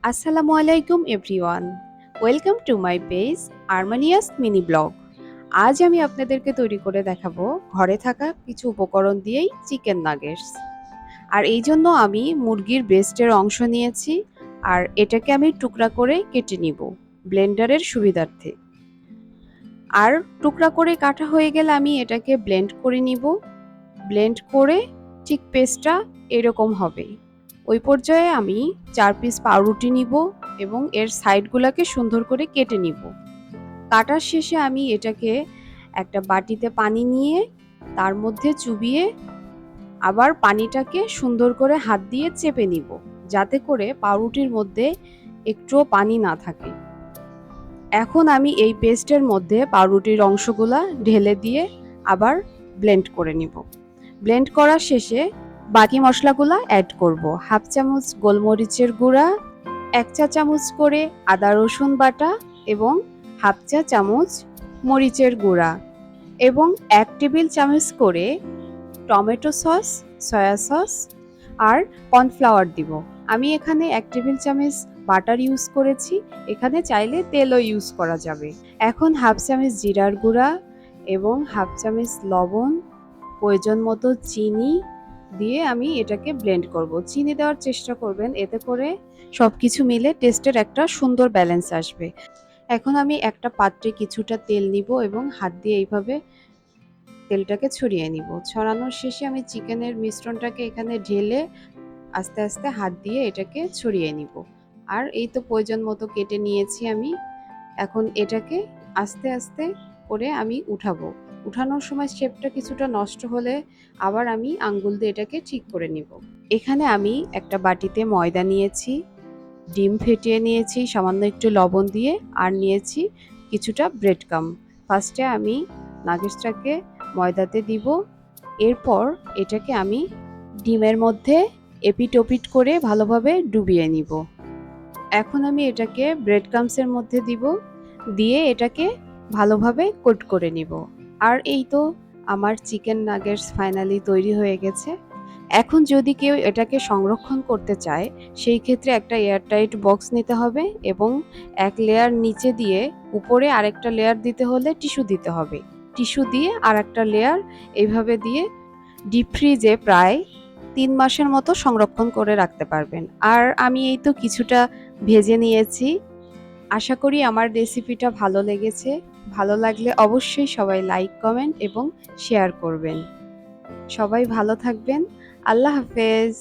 আসসালামু আলাইকুম everyone, welcome to my page Armanias mini blog. আজ আমি আপনাদেরকে তৈরি করে দেখাবো ঘরে থাকা কিছু উপকরণ দিয়েই চিকেন নাগেটস। আর এই জন্য আমি মুরগির ব্রেস্টের অংশ নিয়েছি, আর এটাকে আমি টুকরা করে কেটে নিব ব্লেন্ডারের সুবিধার্থে। আর টুকরা করে কাটা হয়ে গেলে আমি এটাকে ব্লেন্ড করে নিব। ব্লেন্ড করে ঠিক পেস্টটা এরকম হবে। ওই পর্যায়ে আমি 4 পিস পাউরুটি নিব এবং এর সাইডগুলোকে সুন্দর করে কেটে নিব। কাটার শেষে আমি এটাকে একটা বাটিতে পানি নিয়ে তার মধ্যে চুবিয়ে আবার পানিটাকে সুন্দর করে হাত দিয়ে চেপে নিব, যাতে করে পাউরুটির মধ্যে একটুও পানি না থাকে। এখন আমি এই পেস্টের মধ্যে পাউরুটির অংশগুলা ঢেলে দিয়ে আবার ব্লেন্ড করে নিব। ব্লেন্ড করার শেষে বাকি মশলাগুলা অ্যাড করব। হাফ চামচ গোলমরিচের গুঁড়া, 1 চা চামচ করে আদা রসুন বাটা এবং হাফ চা চামচ মরিচের গুঁড়া এবং 1 টেবিল চামচ করে টমেটো সস, সয়া সস আর কর্নফ্লাওয়ার দিব। আমি এখানে 1 টেবিল চামচ বাটার ইউজ করেছি, এখানে চাইলে তেলও ইউজ করা যাবে। এখন হাফ চামচ জিরার গুঁড়া এবং হাফ চামচ লবণ, প্রয়োজন মতো চিনি দিয়ে আমি এটাকে ব্লেন্ড করব। চিনি দেওয়ার চেষ্টা করবেন, এতে করে সব কিছু মিলে টেস্টের একটা সুন্দর ব্যালেন্স আসবে। এখন আমি একটা পাত্রে কিছুটা তেল নিব এবং হাত দিয়ে এইভাবে তেলটাকে ছড়িয়ে নিব। ছড়ানোর শেষে আমি চিকেনের মিশ্রণটাকে এখানে ঢেলে আস্তে আস্তে হাত দিয়ে এটাকে ছড়িয়ে নিব। আর এই তো প্রয়োজন মতো কেটে নিয়েছি আমি। এখন এটাকে আস্তে আস্তে করে আমি উঠাবো। উঠানোর সময় শেপটা কিছুটা নষ্ট হলে আবার আমি আঙ্গুল দিয়ে এটাকে ঠিক করে নিব। এখানে আমি একটা বাটিতে ময়দা নিয়েছি, ডিম ফেটিয়ে নিয়েছি সামান্য একটু লবণ দিয়ে, আর নিয়েছি কিছুটা ব্রেড ক্রাম। ফার্স্টে আমি নাগেটসটাকে ময়দাতে দিব, এরপর এটাকে আমি ডিমের মধ্যে এপিট ওপিট করে ভালোভাবে ডুবিয়ে নিব। এখন আমি এটাকে ব্রেড ক্রামসের মধ্যে দিব, দিয়ে এটাকে ভালোভাবে কোট করে নিব। আর এই তো আমার চিকেন নাগেটস ফাইনালি তৈরি হয়ে গেছে। এখন যদি কেউ এটাকে সংরক্ষণ করতে চায়, সেই ক্ষেত্রে একটা এয়ারটাইট বক্স নিতে হবে এবং এক লেয়ার নিচে দিয়ে উপরে আরেকটা লেয়ার দিতে হলে টিস্যু দিতে হবে। টিস্যু দিয়ে আর একটা লেয়ার এইভাবে দিয়ে ডিপ ফ্রিজে প্রায় 3 মাসের মতো সংরক্ষণ করে রাখতে পারবেন। আর আমি এই তো কিছুটা ভেজে নিয়েছি। আশা করি আমার রেসিপিটা ভালো লেগেছে। ভালো লাগলে অবশ্যই সবাই লাইক, কমেন্ট এবং শেয়ার করবেন। সবাই ভালো থাকবেন। আল্লাহ হাফেজ।